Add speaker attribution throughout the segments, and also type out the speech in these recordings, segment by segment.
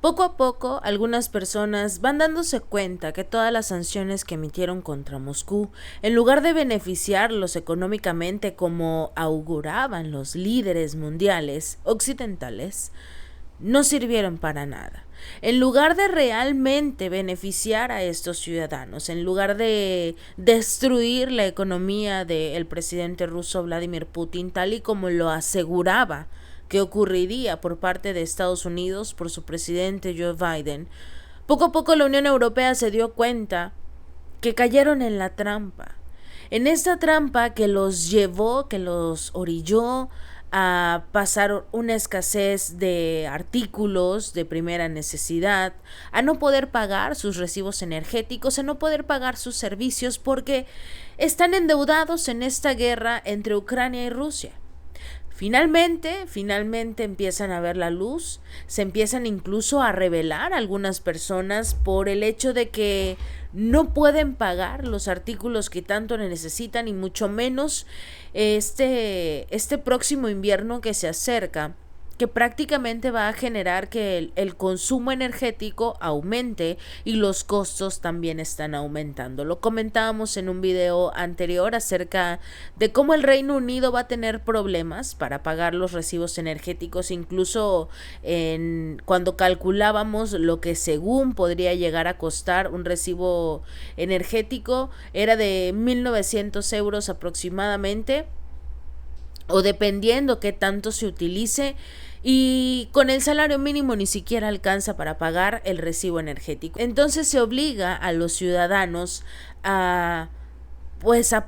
Speaker 1: Poco a poco, algunas personas van dándose cuenta que todas las sanciones que emitieron contra Moscú, en lugar de beneficiarlos económicamente como auguraban los líderes mundiales occidentales, no sirvieron para nada. En lugar de realmente beneficiar a estos ciudadanos, en lugar de destruir la economía del presidente ruso Vladimir Putin, tal y como lo aseguraba que ocurriría por parte de Estados Unidos por su presidente Joe Biden, poco a poco la Unión Europea se dio cuenta que cayeron en la trampa. En esta trampa que los llevó, que los orilló a pasar una escasez de artículos de primera necesidad, a no poder pagar sus recibos energéticos, a no poder pagar sus servicios porque están endeudados en esta guerra entre Ucrania y Rusia. Finalmente empiezan a ver la luz, se empiezan incluso a rebelar algunas personas por el hecho de que no pueden pagar los artículos que tanto necesitan y mucho menos este próximo invierno que se acerca, que prácticamente va a generar que el consumo energético aumente y los costos también están aumentando. Lo comentábamos en un video anterior acerca de cómo el Reino Unido va a tener problemas para pagar los recibos energéticos, incluso cuando calculábamos lo que según podría llegar a costar un recibo energético, era de 1.900 euros aproximadamente, o dependiendo qué tanto se utilice, y con el salario mínimo ni siquiera alcanza para pagar el recibo energético. Entonces se obliga a los ciudadanos a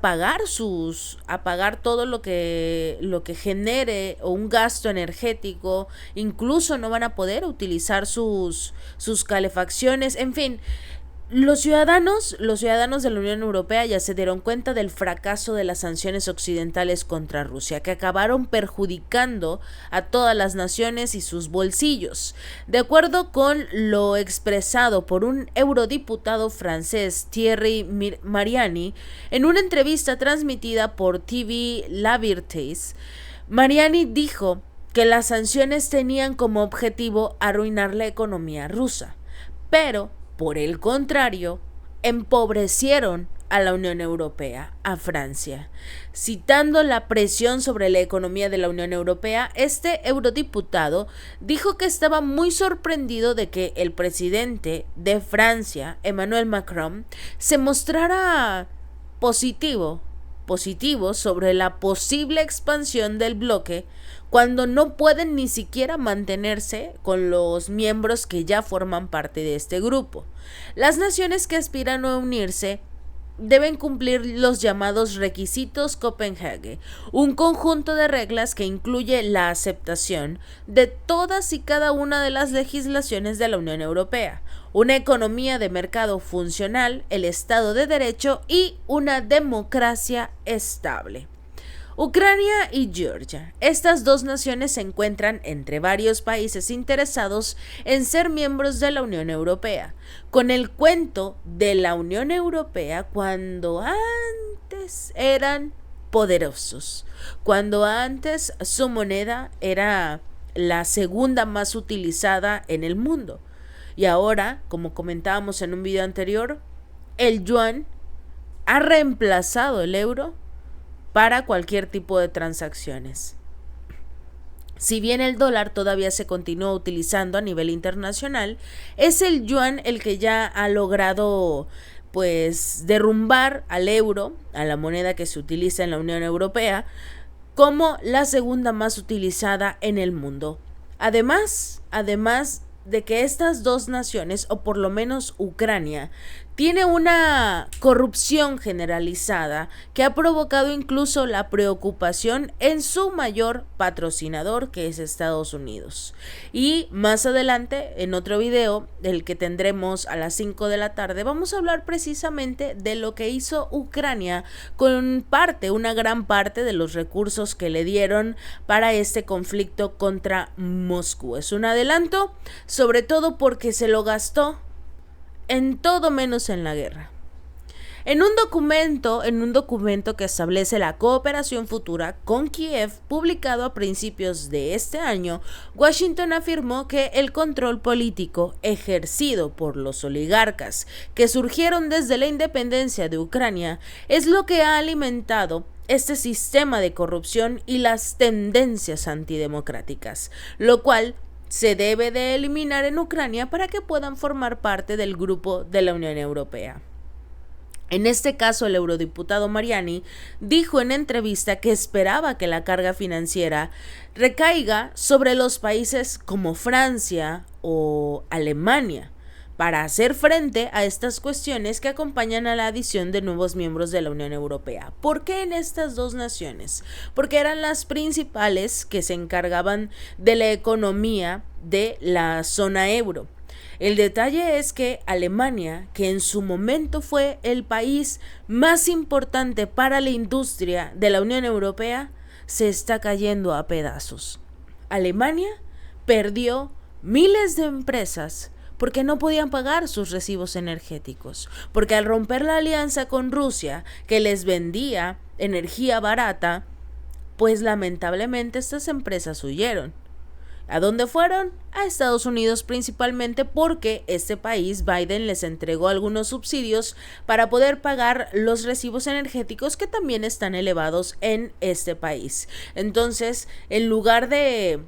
Speaker 1: pagar todo lo que genere o un gasto energético. Incluso no van a poder utilizar sus calefacciones, en fin. Los ciudadanos de la Unión Europea ya se dieron cuenta del fracaso de las sanciones occidentales contra Rusia, que acabaron perjudicando a todas las naciones y sus bolsillos. De acuerdo con lo expresado por un eurodiputado francés, Thierry Mariani, en una entrevista transmitida por TV La Vertés, Mariani dijo que las sanciones tenían como objetivo arruinar la economía rusa, pero por el contrario, empobrecieron a la Unión Europea, a Francia. Citando la presión sobre la economía de la Unión Europea, este eurodiputado dijo que estaba muy sorprendido de que el presidente de Francia, Emmanuel Macron, se mostrara positivo sobre la posible expansión del bloque cuando no pueden ni siquiera mantenerse con los miembros que ya forman parte de este grupo. Las naciones que aspiran a unirse deben cumplir los llamados requisitos Copenhague, un conjunto de reglas que incluye la aceptación de todas y cada una de las legislaciones de la Unión Europea, una economía de mercado funcional, el Estado de Derecho y una democracia estable. Ucrania y Georgia. Estas dos naciones se encuentran entre varios países interesados en ser miembros de la Unión Europea, con el cuento de la Unión Europea cuando antes eran poderosos, cuando antes su moneda era la segunda más utilizada en el mundo. Y ahora, como comentábamos en un video anterior, el yuan ha reemplazado el euro para cualquier tipo de transacciones. Si bien el dólar todavía se continúa utilizando a nivel internacional, es el yuan el que ya ha logrado derrumbar al euro, a la moneda que se utiliza en la Unión Europea, como la segunda más utilizada en el mundo. Además de que estas dos naciones, o por lo menos Ucrania, tiene una corrupción generalizada que ha provocado incluso la preocupación en su mayor patrocinador, que es Estados Unidos. Y más adelante, en otro video, el que tendremos a las 5 de la tarde, vamos a hablar precisamente de lo que hizo Ucrania con una gran parte de los recursos que le dieron para este conflicto contra Moscú. Es un adelanto, sobre todo porque se lo gastó en todo menos en la guerra. En un documento que establece la cooperación futura con Kiev, publicado a principios de este año, Washington afirmó que el control político ejercido por los oligarcas que surgieron desde la independencia de Ucrania es lo que ha alimentado este sistema de corrupción y las tendencias antidemocráticas, lo cual se debe de eliminar en Ucrania para que puedan formar parte del grupo de la Unión Europea. En este caso, el eurodiputado Mariani dijo en entrevista que esperaba que la carga financiera recaiga sobre los países como Francia o Alemania para hacer frente a estas cuestiones que acompañan a la adición de nuevos miembros de la Unión Europea. ¿Por qué en estas dos naciones? Porque eran las principales que se encargaban de la economía de la zona euro. El detalle es que Alemania, que en su momento fue el país más importante para la industria de la Unión Europea, se está cayendo a pedazos. Alemania perdió miles de empresas porque no podían pagar sus recibos energéticos, porque al romper la alianza con Rusia, que les vendía energía barata, pues lamentablemente estas empresas huyeron. ¿A dónde fueron? A Estados Unidos principalmente, porque este país, Biden, les entregó algunos subsidios para poder pagar los recibos energéticos que también están elevados en este país. Entonces, en lugar de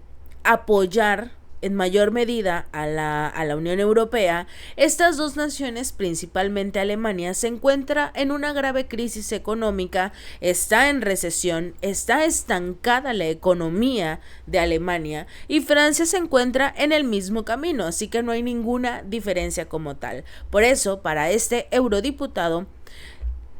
Speaker 1: apoyar en mayor medida a la Unión Europea, estas dos naciones, principalmente Alemania, se encuentra en una grave crisis económica, está en recesión, está estancada la economía de Alemania y Francia se encuentra en el mismo camino, así que no hay ninguna diferencia como tal. Por eso, para este eurodiputado,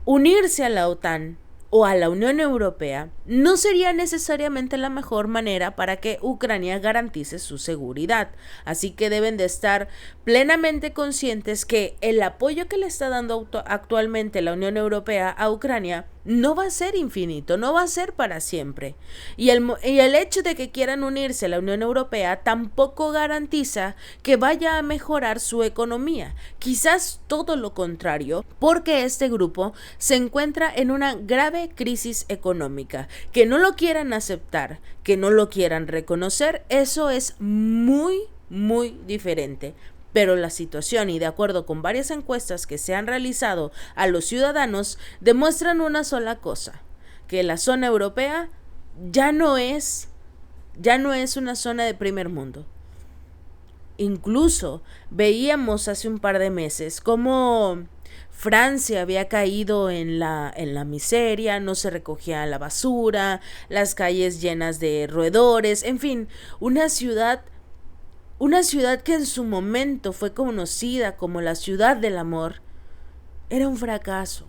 Speaker 1: unirse a la OTAN o a la Unión Europea no sería necesariamente la mejor manera para que Ucrania garantice su seguridad. Así que deben de estar plenamente conscientes que el apoyo que le está dando actualmente la Unión Europea a Ucrania no va a ser infinito, no va a ser para siempre. Y el hecho de que quieran unirse a la Unión Europea tampoco garantiza que vaya a mejorar su economía. Quizás todo lo contrario, porque este grupo se encuentra en una grave crisis económica. Que no lo quieran aceptar, que no lo quieran reconocer, eso es muy, muy diferente. Pero la situación, y de acuerdo con varias encuestas que se han realizado a los ciudadanos, demuestran una sola cosa: que la zona europea ya no es una zona de primer mundo. Incluso veíamos hace un par de meses cómo Francia había caído en la miseria, no se recogía la basura, las calles llenas de roedores, en fin, una ciudad que en su momento fue conocida como la ciudad del amor, era un fracaso.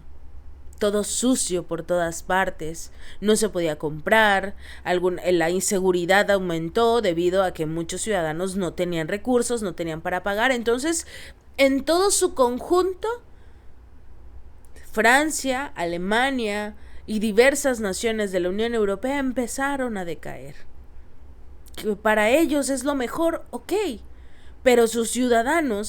Speaker 1: Todo sucio por todas partes, no se podía comprar, la inseguridad aumentó debido a que muchos ciudadanos no tenían recursos, no tenían para pagar. Entonces, en todo su conjunto, Francia, Alemania y diversas naciones de la Unión Europea empezaron a decaer. Que para ellos es lo mejor, ok, pero sus ciudadanos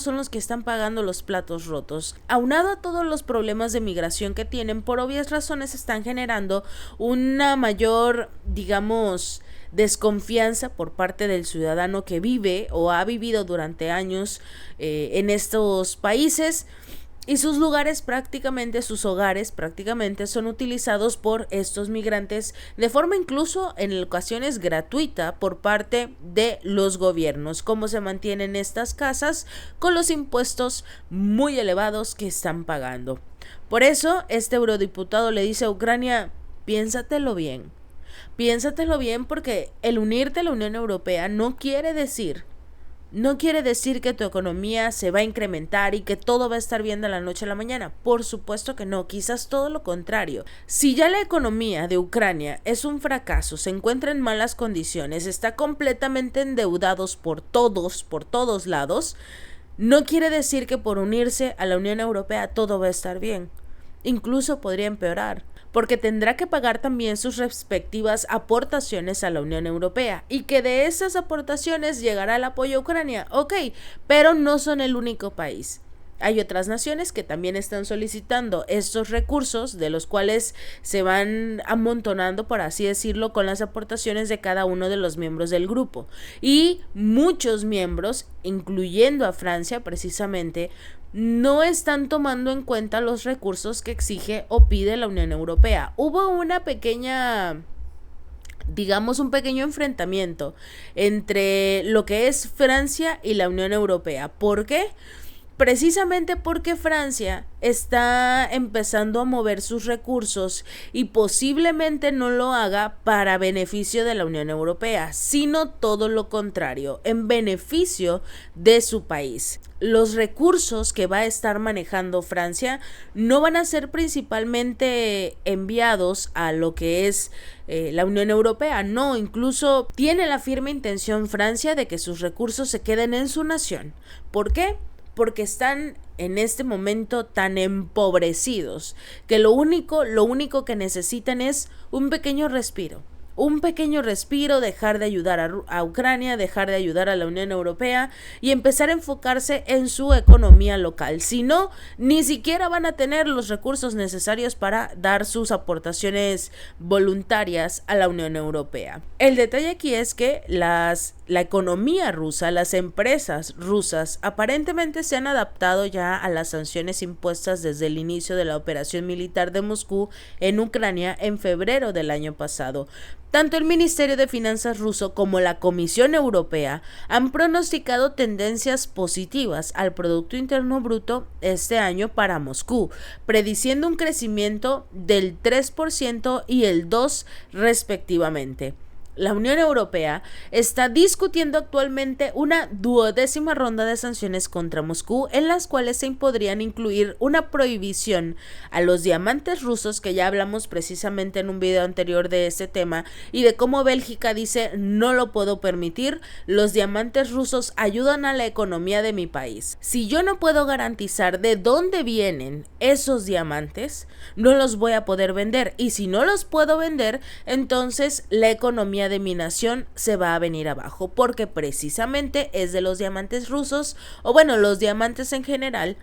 Speaker 1: son los que están pagando los platos rotos. Aunado a todos los problemas de migración que tienen, por obvias razones están generando una mayor, digamos, desconfianza por parte del ciudadano que vive o ha vivido durante años en estos países. Y sus hogares prácticamente son utilizados por estos migrantes de forma incluso en ocasiones gratuita por parte de los gobiernos. ¿Cómo se mantienen estas casas? Con los impuestos muy elevados que están pagando. Por eso, este eurodiputado le dice a Ucrania: piénsatelo bien, porque el unirte a la Unión Europea no quiere decir que tu economía se va a incrementar y que todo va a estar bien de la noche a la mañana. Por supuesto que no, quizás todo lo contrario. Si ya la economía de Ucrania es un fracaso, se encuentra en malas condiciones, está completamente endeudados por todos lados, no quiere decir que por unirse a la Unión Europea todo va a estar bien. Incluso podría empeorar, porque tendrá que pagar también sus respectivas aportaciones a la Unión Europea, y que de esas aportaciones llegará el apoyo a Ucrania, ok, pero no son el único país. Hay otras naciones que también están solicitando estos recursos, de los cuales se van amontonando, por así decirlo, con las aportaciones de cada uno de los miembros del grupo. Y muchos miembros, incluyendo a Francia precisamente, no están tomando en cuenta los recursos que exige o pide la Unión Europea. Hubo una pequeña, digamos, un pequeño enfrentamiento entre lo que es Francia y la Unión Europea. ¿Por qué? Precisamente porque Francia está empezando a mover sus recursos y posiblemente no lo haga para beneficio de la Unión Europea, sino todo lo contrario, en beneficio de su país. Los recursos que va a estar manejando Francia no van a ser principalmente enviados a lo que es la Unión Europea, no, incluso tiene la firme intención Francia de que sus recursos se queden en su nación. ¿Por qué? Porque están en este momento tan empobrecidos que lo único que necesitan es un pequeño respiro, dejar de ayudar a Ucrania, dejar de ayudar a la Unión Europea y empezar a enfocarse en su economía local. Si no, ni siquiera van a tener los recursos necesarios para dar sus aportaciones voluntarias a la Unión Europea. El detalle aquí es que la economía rusa, las empresas rusas, aparentemente se han adaptado ya a las sanciones impuestas desde el inicio de la operación militar de Moscú en Ucrania en febrero del año pasado. Tanto el Ministerio de Finanzas ruso como la Comisión Europea han pronosticado tendencias positivas al Producto Interno Bruto este año para Moscú, prediciendo un crecimiento del 3% y el 2% respectivamente. La Unión Europea está discutiendo actualmente una 12ª ronda de sanciones contra Moscú, en las cuales se podrían incluir una prohibición a los diamantes rusos, que ya hablamos precisamente en un video anterior de este tema, y de cómo Bélgica dice: no lo puedo permitir, los diamantes rusos ayudan a la economía de mi país. Si yo no puedo garantizar de dónde vienen esos diamantes, no los voy a poder vender, y si no los puedo vender, entonces la economía de mi nación se va a venir abajo, porque precisamente es de los diamantes rusos, o bueno, los diamantes en general,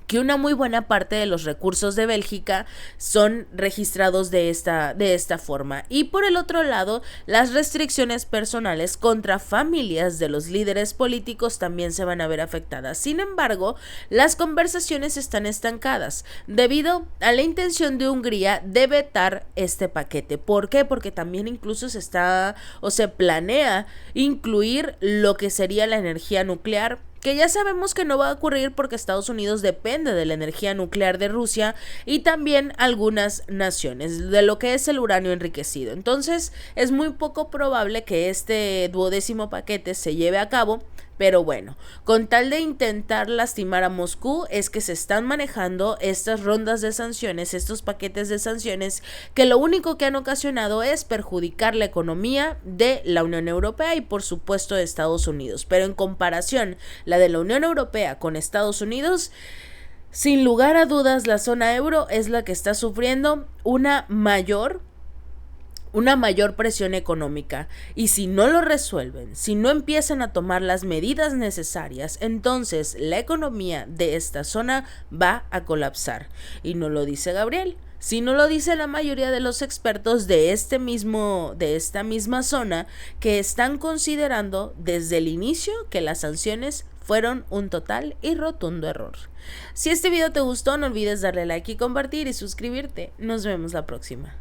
Speaker 1: que una muy buena parte de los recursos de Bélgica son registrados de esta forma. Y por el otro lado, las restricciones personales contra familias de los líderes políticos también se van a ver afectadas. Sin embargo, las conversaciones están estancadas debido a la intención de Hungría de vetar este paquete. ¿Por qué? Porque también incluso se planea incluir lo que sería la energía nuclear, que ya sabemos que no va a ocurrir porque Estados Unidos depende de la energía nuclear de Rusia y también algunas naciones, de lo que es el uranio enriquecido. Entonces es muy poco probable que este 12º paquete se lleve a cabo. Pero bueno, con tal de intentar lastimar a Moscú es que se están manejando estas rondas de sanciones, estos paquetes de sanciones, que lo único que han ocasionado es perjudicar la economía de la Unión Europea y por supuesto de Estados Unidos. Pero en comparación, la de la Unión Europea con Estados Unidos, sin lugar a dudas, la zona euro es la que está sufriendo una mayor presión económica, y si no lo resuelven, si no empiezan a tomar las medidas necesarias, entonces la economía de esta zona va a colapsar. Y no lo dice Gabriel, sino lo dice la mayoría de los expertos de esta misma zona, que están considerando desde el inicio que las sanciones fueron un total y rotundo error. Si este video te gustó, no olvides darle like y compartir y suscribirte. Nos vemos la próxima.